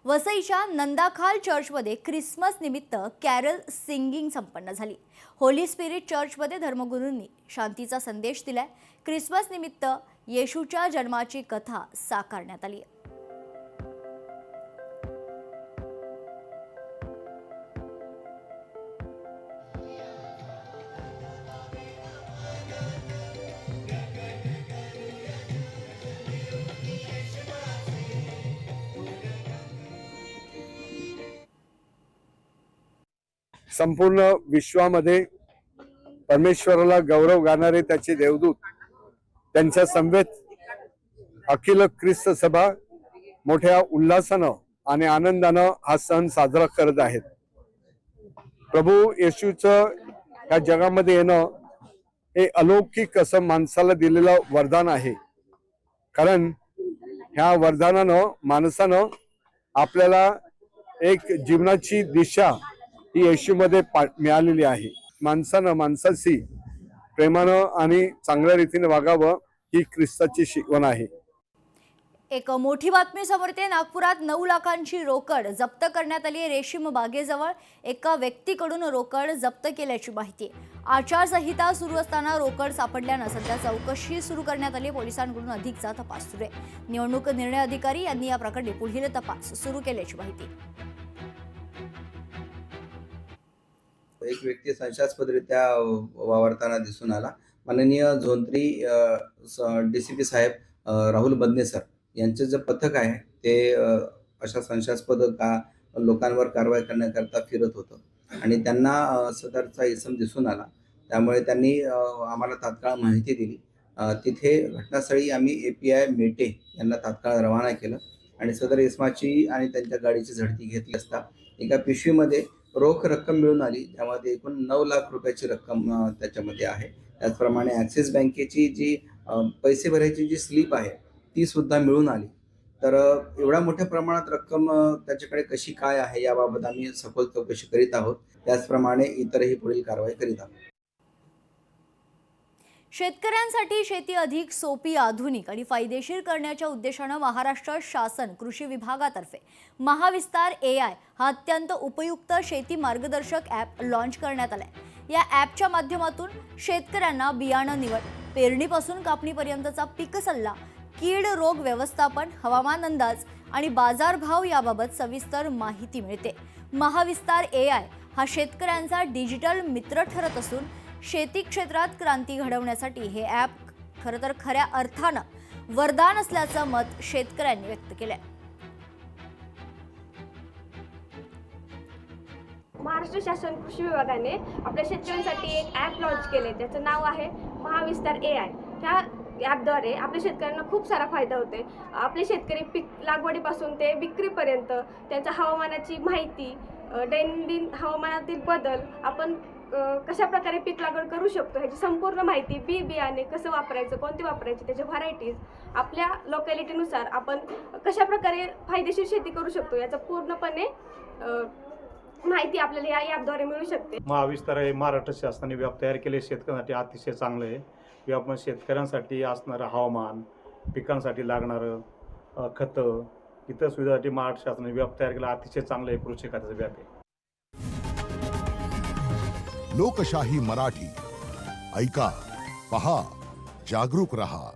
वसईच्या नंदाखाल चर्चमध्ये ख्रिसमस निमित्त कॅरल सिंगिंग संपन्न झाली। होली स्पिरिट चर्चमध्ये धर्मगुरूंनी शांतीचा संदेश दिलाय। ख्रिसमस निमित्त येशूच्या जन्माची कथा साकारण्यात आली आहे। संपूर्ण विश्वामध्ये परमेश्वराला गौरव गाणारे त्याचे देवदूत त्यांच्या समवेत अखिल ख्रिस्त सभा मोठ्या उल्हासानं आणि आनंदानं हा सण साजरा करत आहेत। प्रभू येशूचं या जगामध्ये येणं हे अलौकिक असं माणसाला दिलेलं वरदान आहे। कारण ह्या वरदानानं माणसानं आपल्याला एक जीवनाची दिशा ही येशूमध्ये मिळालेली आहे। माणसानं माणसाशी प्रेमानं आणि चांगल्या रीतीने वागावं ही ख्रिस्ताची शिकवण आहे। एक मोठी बातमी समोर येते। नागपुरात 9 लाखांची रोकड जप्त करण्यात आली आहे। रेशीम बागेजवळ एका व्यक्तीकडून रोकड जप्त केल्याची माहिती आहे। आचारसंहिता सुरू असताना रोकड सापडल्यानं सध्या चौकशी सुरू करण्यात आली। पोलिसांकडून अधिकचा तपास सुरू आहे। निवडणूक निर्णय अधिकारी यांनी या प्रकरणी पुढील तपास सुरू केल्याची माहिती। एक व्यक्ती संशयास्पदरित्या वावरताना दिसून आला। माननीय झोन 3 DCP साहेब राहुल बदने सर यांचे जे पथक आहे ते अशा संशयास्पद लोकांवर कारवाई करण्याकरता फिरत होतं आणि त्यांना सदरचा इसम दिसून आला। त्यामुळे त्यांनी आम्हाला तात्काळ माहिती दिली। तिथे घटनास्थळी आम्ही API मेटे यांना तात्काळ रवाना केलं आणि सदर इसमाची आणि त्यांच्या गाडीची झडती घेतली असता एका पिशवीमध्ये रोख रक्कम मिळून आली। त्यामध्ये एकूण 9 लाख रुपयाची रक्कम त्याच्यामध्ये आहे। त्याचप्रमाणे ॲक्सिस बँकेची जी पैसे भरायची जी स्लिप आहे ती सुद्धा मिळून आली। तर एवढ्या मोठ्या प्रमाणात रक्कम त्याच्याकडे कशी काय आहे याबाबत आम्ही सखोल चौकशी करीत आहोत। त्याचप्रमाणे इतरही पुढील कारवाई करीत आहोत। शेतकऱ्यांसाठी शेती अधिक सोपी, आधुनिक आणि फायदेशीर करण्याच्या उद्देशाने महाराष्ट्र शासन कृषी विभागातर्फे महाविस्तार AI हा अत्यंत उपयुक्त शेती मार्गदर्शक ॲप लॉन्च करण्यात आलाय। या ॲपच्या माध्यमातून शेतकऱ्यांना बियाणं निवड, पेरणीपासून कापणीपर्यंतचा पीक सल्ला, कीड रोग व्यवस्थापन, हवामान अंदाज आणि बाजारभाव याबाबत सविस्तर माहिती मिळते। महाविस्तार AI हा शेतकऱ्यांचा डिजिटल मित्र ठरत असून शेती क्षेत्रात क्रांती घडवण्यासाठी हे ॲप खऱ्या अर्थानं वरदान असल्याचं मत शेतकऱ्यांनी व्यक्त केलंय। महाराष्ट्र शासन कृषी विभागाने आपल्या शेतकऱ्यांसाठी एक ॲप लॉन्च केले, त्याचं नाव आहे महाविस्तार AI। ह्या ॲपद्वारे आपल्या शेतकऱ्यांना खूप सारा फायदा होते। आपले शेतकरी पीक लागवडीपासून ते विक्रीपर्यंत त्यांच्या हवामानाची माहिती, दैनंदिन हवामानातील बदल, आपण कशा प्रकारे पीक लागवड करू शकतो ह्याची संपूर्ण माहिती, बियाणे कसं वापरायचं, कोणते वापरायचे, त्याचे व्हरायटीज, आपल्या लोकॅलिटीनुसार आपण कशा प्रकारे फायदेशीर शेती करू शकतो याचा पूर्णपणे माहिती आपल्याला या ॲपद्वारे मिळू शकते। महाविस्तार हे महाराष्ट्र शासनाने ॲप तयार केले, शेतकऱ्यांसाठी अतिशय चांगलं आहे। ॲप शेतकऱ्यांसाठी असणारं हवामान, पिकांसाठी लागणारं खतं, इतर सुविधासाठी महाराष्ट्र शासनाने ॲप तयार केला, अतिशय चांगलं आहे कृषी खात्याचं ॲप आहे। लोकशाही मराठी ऐका, पहा, जागरूक रहा।